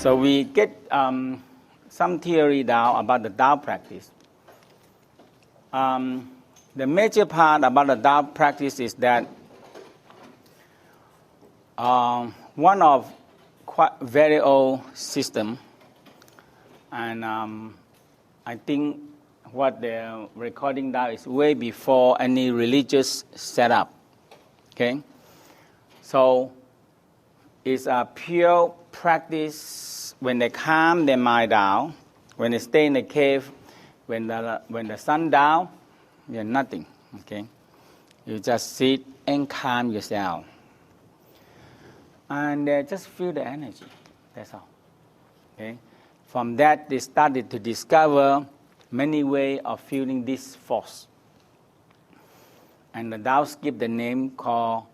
So we get some theory now about the Tao practice. The major part about the Tao practice is that one of quite very old system, and I think what they're recording now is way before any religious setup. Okay, so it's a pure practice when they calm their mind down, when they stay in the cave, when the sun down, you're nothing. Okay, you just sit and calm yourself, and just feel the energy. That's all. Okay, from that they started to discover many ways of feeling this force. And the Taoists give the name called,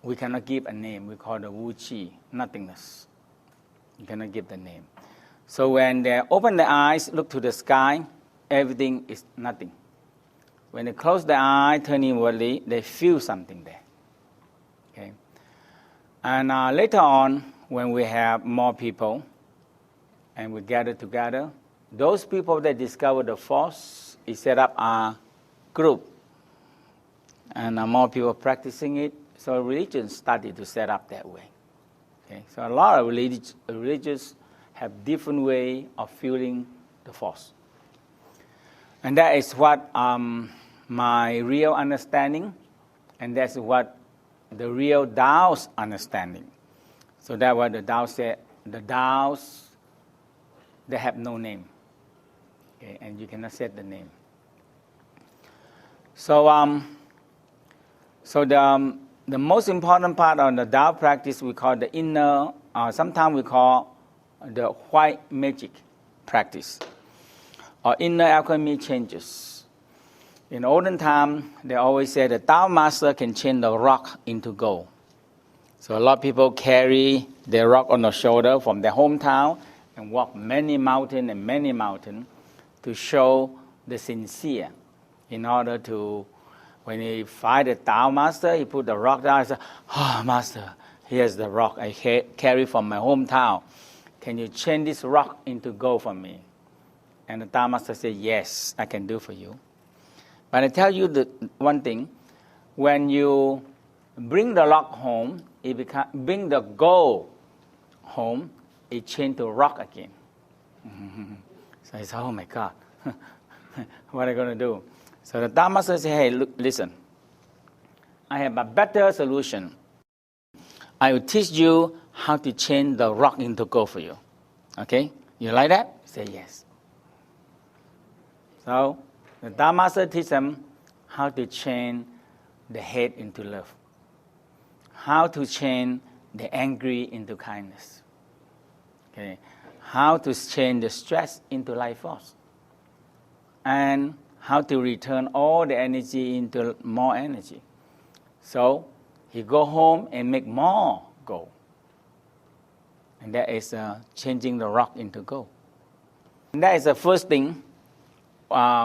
we cannot give a name, we call the Wu Qi, nothingness. You cannot give the name. So when they open their eyes, look to the sky, everything is nothing. When they close their eye, turn inwardly, they feel something there. Okay? And later on, when we have more people, and we gather together, those people that discover the force, is set up a group. And more people practicing it, so religion started to set up that way. Okay? So a lot of religions have different way of feeling the force. And that is what my real understanding, and that's what the real Tao's understanding. So that's what the Tao said, the Taos, they have no name. Okay? And you cannot set the name. So the most important part of the Tao practice we call the inner, sometimes we call the white magic practice, or inner alchemy changes. In olden time, they always say the Tao master can change the rock into gold. So a lot of people carry their rock on the shoulder from their hometown and walk many mountains to show the sincere, in order to, when he find the Tao master, he put the rock down and says, "Oh, master, here's the rock I carry from my hometown. Can you change this rock into gold for me?" And the Tao master said, "Yes, I can do for you. But I tell you the one thing, when you bring the rock home, bring the gold home, it changed to rock again." So I said, "Oh my God, what are you going to do?" So the Tao master said, "Hey, look, listen, I have a better solution. I will teach you how to change the rock into gold for you. Okay? You like that?" Say yes. So the Tao master teaches them how to change the hate into love, how to change the angry into kindness, okay? How to change the stress into life force, and how to return all the energy into more energy. So he go home and make more gold. And that is changing the rock into gold. And that is the first thing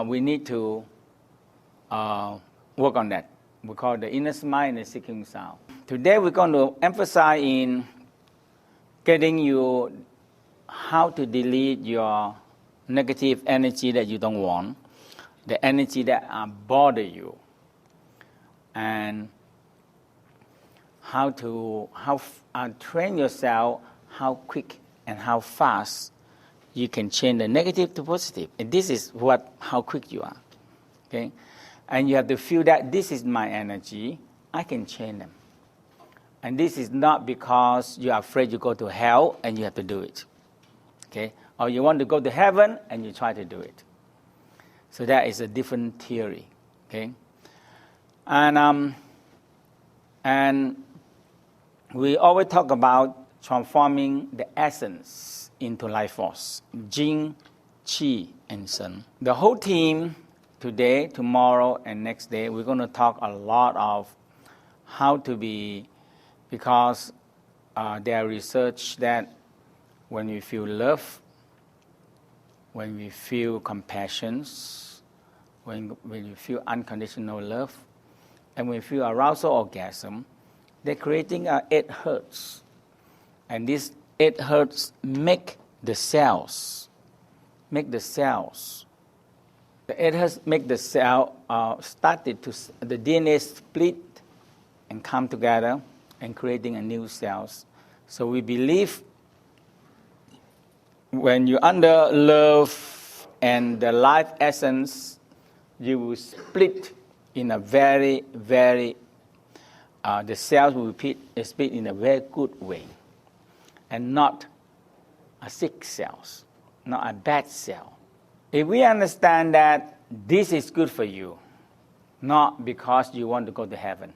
we need to work on that. We call the inner smile and the seeking sound. Today we're going to emphasize in getting you how to delete your negative energy that you don't want, the energy that bother you, and how to train yourself how quick and how fast you can change the negative to positive. And this is how quick you are. Okay? And you have to feel that this is my energy, I can change them. And this is not because you are afraid you go to hell and you have to do it. Okay? Or you want to go to heaven and you try to do it. So that is a different theory. Okay? And we always talk about transforming the essence into life force, Jing, Qi, and Shen. The whole team today, tomorrow, and next day, we're going to talk a lot of how to be, because there are research that when we feel love, when we feel compassion, when we feel unconditional love, and when we feel arousal orgasm, they're creating 8 hertz. And this 8 hertz make the cells. The 8 hertz make the cell the DNA split and come together and creating a new cells. So we believe when you under love and the life essence, you will split in a very, very, the cells will split in a very good way, and not a sick cells, not a bad cell. If we understand that this is good for you, not because you want to go to heaven,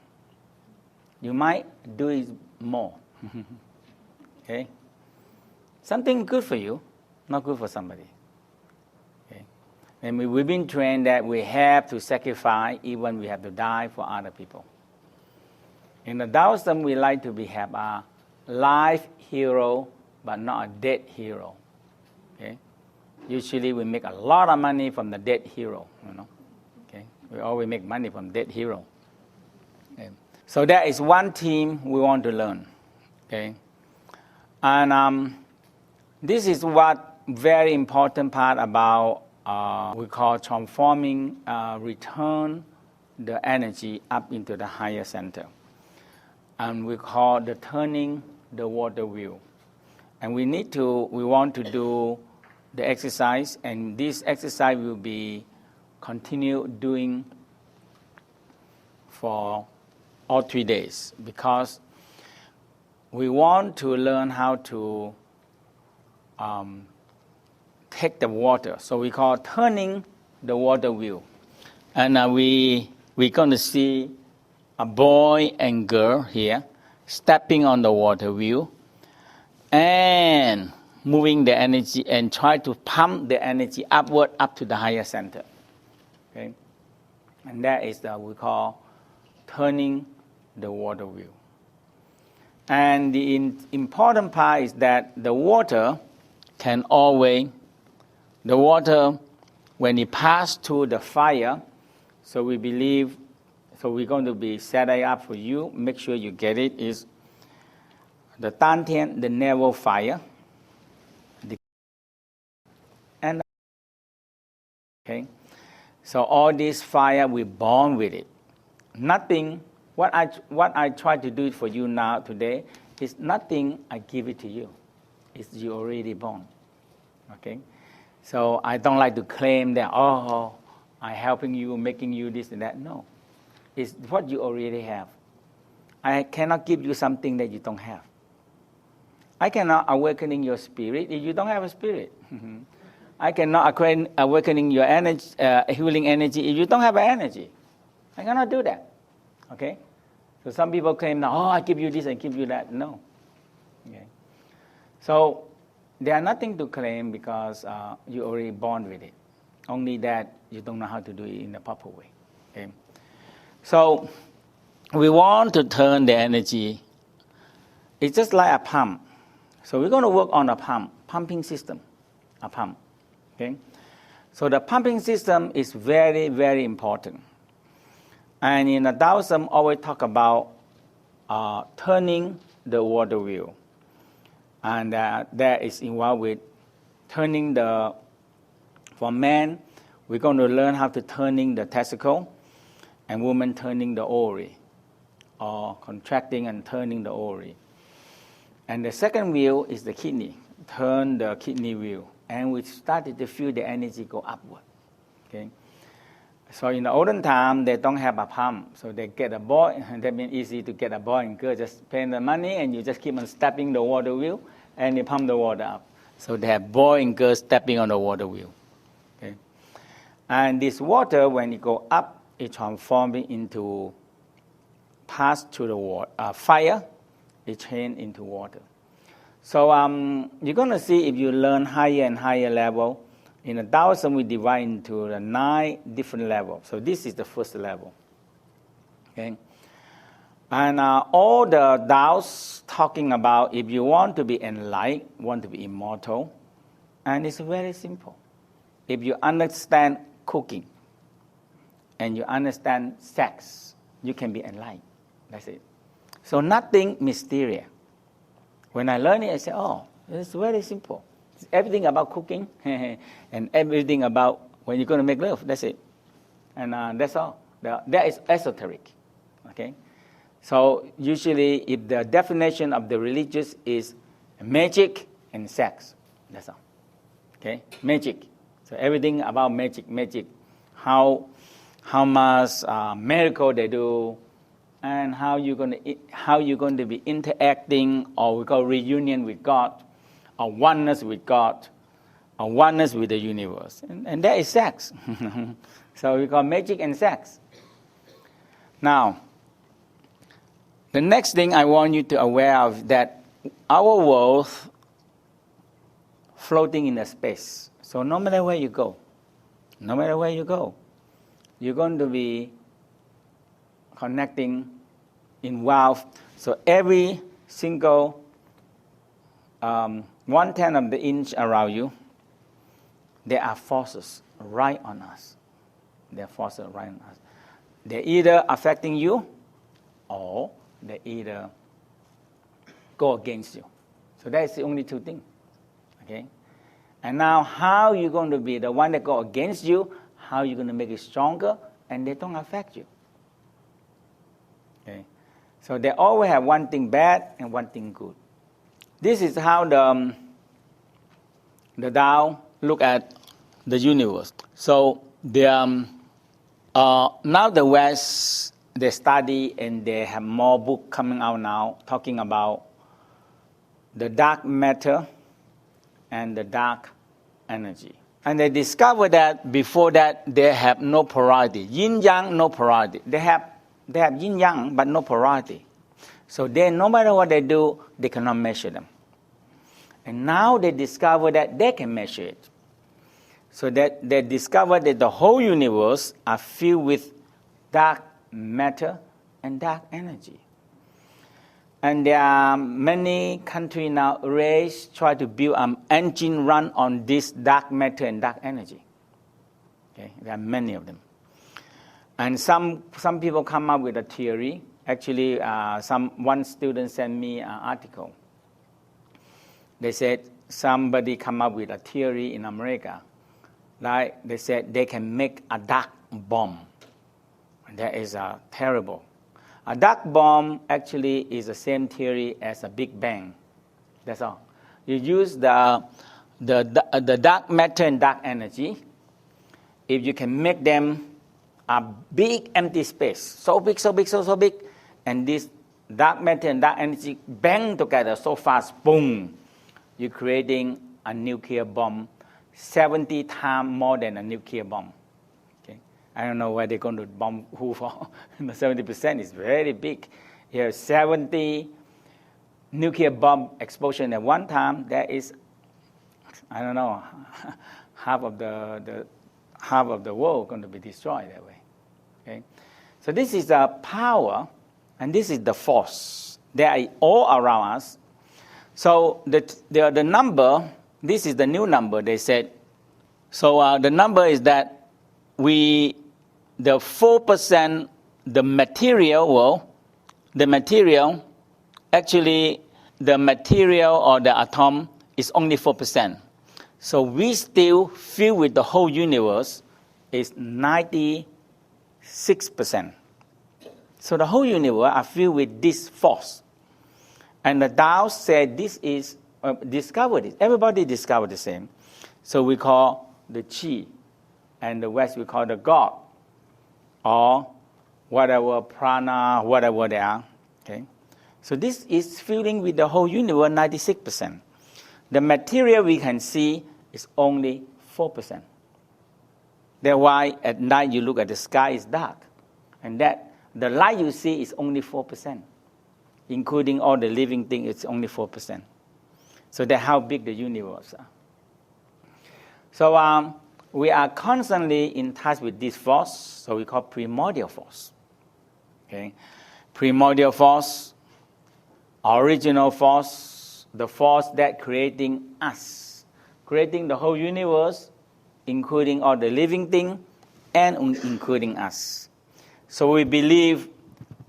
you might do it more. Okay? Something good for you, not good for somebody. Okay? And we've been trained that we have to sacrifice, even we have to die for other people. In the Taoism, we like to have a life hero, but not a dead hero. Okay? Usually, we make a lot of money from the dead hero. Okay? We always make money from dead hero. Okay? So that is one theme we want to learn. Okay? And this is what very important part about we call transforming, return the energy up into the higher center. And we call the turning the water wheel. And we want to do the exercise, and this exercise will be continue doing for all 3 days, because we want to learn how to take the water. So we call turning the water wheel. And we're going to see a boy and girl here stepping on the water wheel and moving the energy and try to pump the energy upward up to the higher center. Okay? And that is we call turning the water wheel. And the important part is that the water can always, when it passes through the fire, so we believe, so we're going to be set it up for you, make sure you get it, is the Tantian, the navel fire, and okay, so all this fire, we're born with it. Nothing, what I try to do for you now today is nothing I give it to you. It's you already born. Okay? So I don't like to claim that, I'm helping you, making you this and that. No. It's what you already have. I cannot give you something that you don't have. I cannot awakening your spirit if you don't have a spirit. I cannot awakening your energy, healing energy if you don't have an energy. I cannot do that. Okay? So some people claim now, I give you this, I give you that. No. Okay? So there's nothing to claim because you're already born with it. Only that you don't know how to do it in the proper way. Okay? So we want to turn the energy. It's just like a pump. So we're going to work on a pumping system, a pump. Okay? So the pumping system is very, very important. And in the Taoism, always talk about turning the water wheel. And that is involved with turning for men, we're going to learn how to turning the testicle, and women turning the ovary, or contracting and turning the ovary. And the second wheel is the kidney, turn the kidney wheel. And we started to feel the energy go upward. Okay? So in the olden time, they don't have a pump. So they get a boy, and that means easy to get a boy and girl. Just pay the money, and you just keep on stepping the water wheel, and you pump the water up. So they have boy and girl stepping on the water wheel. Okay? And this water, when it go up, it transforms into, pass through the fire, it change into water. So you're going to see if you learn higher and higher level. In the Taoism, we divide into the 9 different levels. So this is the first level. Okay? And all the Tao's talking about if you want to be enlightened, want to be immortal, and it's very simple. If you understand cooking and you understand sex, you can be enlightened. That's it. So nothing mysterious. When I learn it, I say, It's very simple. It's everything about cooking and everything about when you're going to make love. That's it. And that's all. That is esoteric. Okay? So usually if the definition of the religious is magic and sex, that's all. Okay? Magic. So everything about magic. How much miracle they do, and how you're going to be interacting, or we call reunion with God, or oneness with God, or oneness with the universe, and that is sex. So we call magic and sex. Now, the next thing I want you to aware of that our world floating in the space. So no matter where you go, you're going to be connecting, involved. So every single 1/10 of the inch around you, there are forces right on us. They're either affecting you, or they either go against you. So that's the only two things. Okay? And now how you're going to be the one that go against you, how you're going to make it stronger, and they don't affect you. Okay? So they always have one thing bad and one thing good. This is how the Tao look at the universe. So now the West, they study and they have more books coming out now talking about the dark matter and the dark energy. And they discovered that before that they have no polarity. Yin-yang, no polarity. They have yin-yang but no polarity. So they, no matter what they do, they cannot measure them. And now they discover that they can measure it. So that they discovered that the whole universe are filled with dark matter and dark energy. And there are many countries now try to build an engine run on this dark matter and dark energy. Okay? There are many of them. And some people come up with a theory. Actually, one student sent me an article. They said somebody come up with a theory in America. Like they said they can make a dark bomb. And that is terrible. A dark bomb actually is the same theory as a Big Bang. That's all. You use the dark matter and dark energy. If you can make them a big empty space, so big, and this dark matter and dark energy bang together so fast, boom, you're creating a nuclear bomb 70 times more than a nuclear bomb. Okay? I don't know where they're going to bomb who for. 70% is very big. You have 70 nuclear bomb explosion at one time. That is, I don't know, half of the world going to be destroyed that way. Okay? So this is the power, and this is the force. They are all around us. So the number, this is the new number, they said. So the number is that the 4%, the material or the atom is only 4%. So we still filled with the whole universe is 96%. So the whole universe are filled with this force. And the Tao said this is discovered it. Everybody discovered the same. So we call the Chi, and the West we call the God, or whatever prana, whatever they are. Okay, so this is filling with the whole universe 96%. The material we can see is only 4%. That's why at night you look at the sky is dark, and that the light you see is only 4%. Including all the living things, it's only 4%. So that's how big the universe is. So we are constantly in touch with this force, so we call primordial force. Okay, primordial force, original force, the force that creating us, creating the whole universe, including all the living things, and including us. So we believe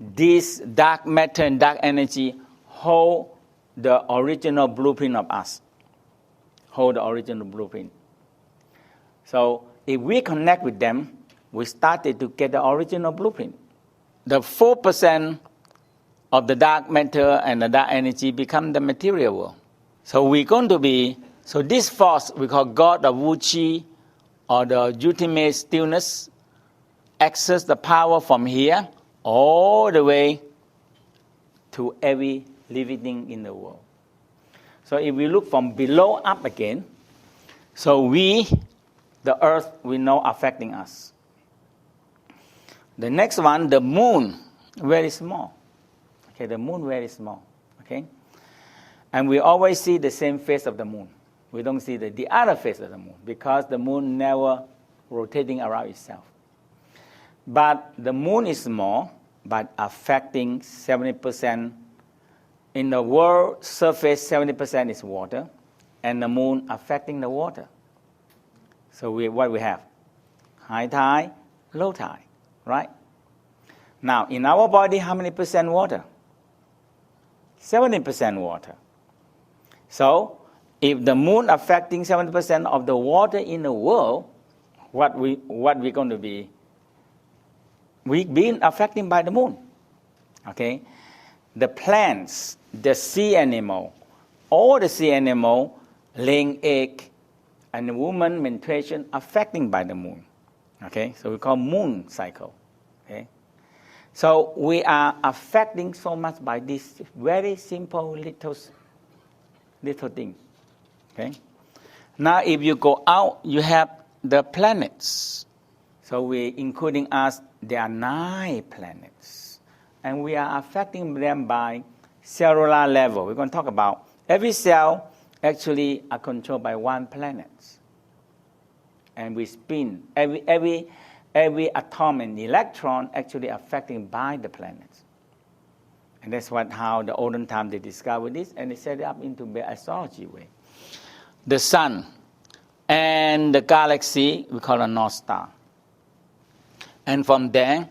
this dark matter and dark energy hold the original blueprint of us. hold the original blueprint. So if we connect with them, we started to get the original blueprint. The 4% of the dark matter and the dark energy become the material world. So we're going to be, so this force we call God of Wu Chi, or the ultimate stillness, access the power from here all the way to every living thing in the world. So if we look from below up again, so we, the earth, we know affecting us. The next one, the moon, very small. Okay, the moon very small. Okay, and we always see the same face of the moon. We don't see the other face of the moon because the moon never rotating around itself. But the moon is small, but affecting 70%. In the world surface, 70% is water, and the moon affecting the water. So what we have? High tide, low tide, right? Now, in our body, how many percent water? 70% water. So, if the moon affecting 70% of the water in the world, what we going to be? We being affected by the moon. Okay? The plants, the sea animal, all the sea animal laying egg, and the woman menstruation affecting by the moon. Okay? So we call moon cycle. Okay? So we are affecting so much by this very simple little thing. Okay? Now if you go out, you have the planets. So we, including us, there are 9 planets. And we are affecting them by cellular level. We're going to talk about every cell actually are controlled by one planet. And we spin. Every atom and electron actually affected by the planets. And that's how the olden time they discovered this, and they set it up into the astrology way. The sun and the galaxy we call a North Star. And from there,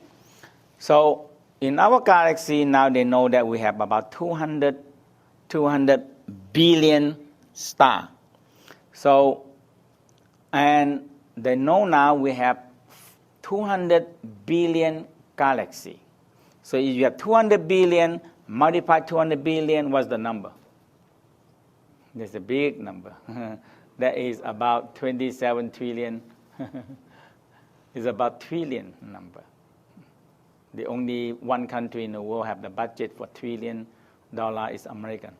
so in our galaxy now they know that we have about 200 billion stars. So, and they know now we have 200 billion galaxy. So if you have 200 billion, multiply 200 billion, what's the number? That's a big number. That is about 27 trillion. It's about trillion number. The only one country in the world have the budget for $1 trillion is American.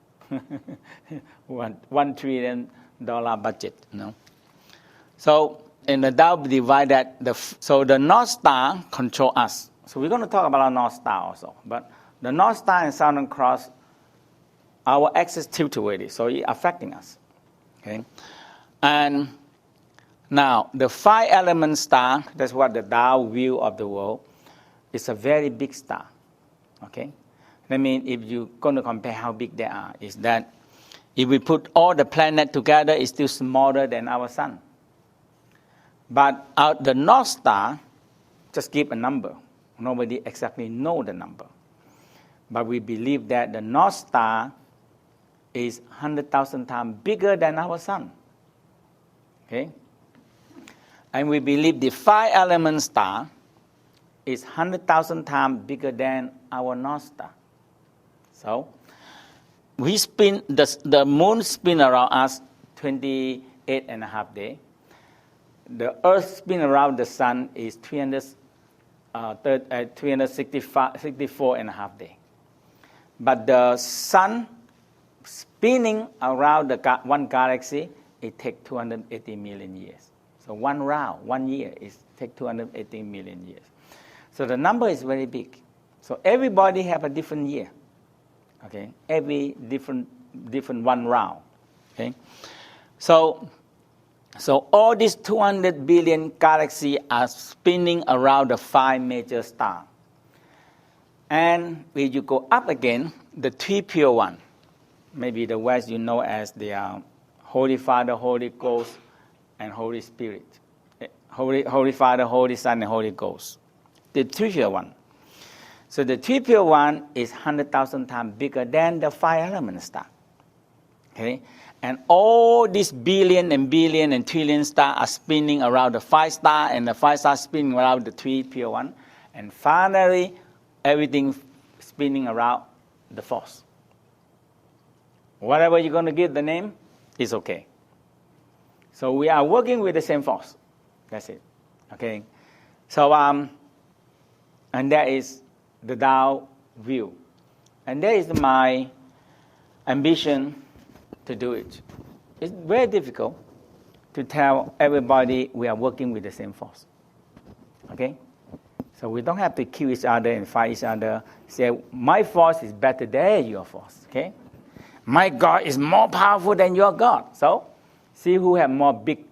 $1 trillion budget, no? So in the Tao divide that, so the North Star control us. So we're going to talk about our North Star also. But the North Star and Southern Cross, our axis tilted already, so it's affecting us. Okay? And now, the 5 element star, that's what the Tao view of the world, is a very big star. Okay? I mean, if you're going to compare how big they are, is that if we put all the planets together, it's still smaller than our sun. But out the North Star, just give a number. Nobody exactly know the number. But we believe that the North Star is 100,000 times bigger than our sun. Okay? And we believe the 5 element star is 100,000 times bigger than our North Star. So, we spin, the moon spin around us 28.5 days. The earth spin around the sun is 364.5 days. But the sun spinning around one galaxy, it takes 280 million years. So one round, 1 year, takes 280 million years. So the number is very big. So everybody have a different year. Okay, every different one round. Okay, so all these 200 billion galaxies are spinning around the 5 major stars. And when you go up again, the 3 pure one, maybe the West you know as the Holy Father, Holy Ghost, and Holy Spirit. Holy Father, Holy Son, and Holy Ghost. The 3 pure one. So the 3 pure one is 100,000 times bigger than the 5 element star. Okay? And all these billion and billion and trillion stars are spinning around the 5 star, and the 5 stars spinning around the 3 pure one. And finally, everything spinning around the force. Whatever you're going to give the name, is okay. So we are working with the same force. That's it. Okay? So, and that is the Tao view. And that is my ambition to do it. It's very difficult to tell everybody we are working with the same force. Okay? So we don't have to kill each other and fight each other. Say, my force is better than your force. Okay? My God is more powerful than your God. So, see who have more big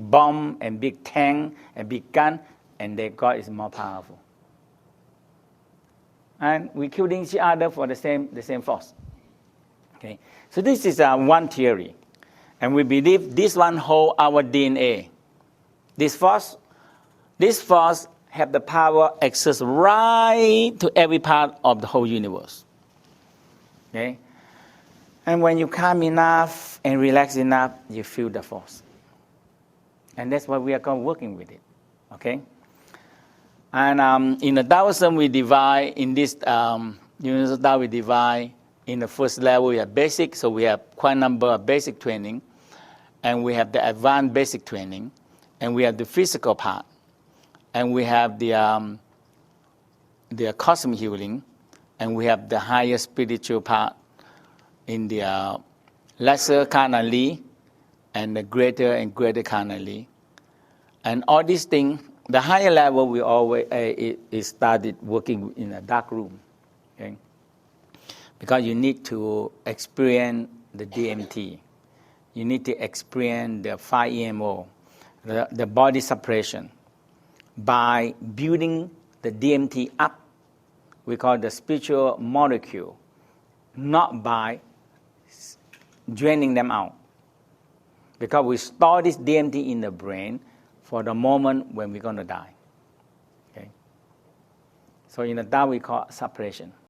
bomb and big tank and big gun, and their God is more powerful. And we're killing each other for the same force. Okay? So this is one theory. And we believe this one holds our DNA. This force have the power access right to every part of the whole universe. Okay? And when you calm enough and relax enough, you feel the force. And that's why we are working with it. Okay? And in the Taoism, we divide in this universal Tao, we divide in the first level, we have basic, so we have quite a number of basic training. And we have the advanced basic training. And we have the physical part. And we have the cosmic healing. And we have the higher spiritual part in the lesser carnally and the greater and greater carnally. And all these things, the higher level, we always it started working in a dark room. Okay? Because you need to experience the DMT. You need to experience the 5-EMO, the body separation. By building the DMT up, we call the spiritual molecule, not by draining them out. Because we store this DMT in the brain for the moment when we're going to die. Okay? So in the Tao, we call separation.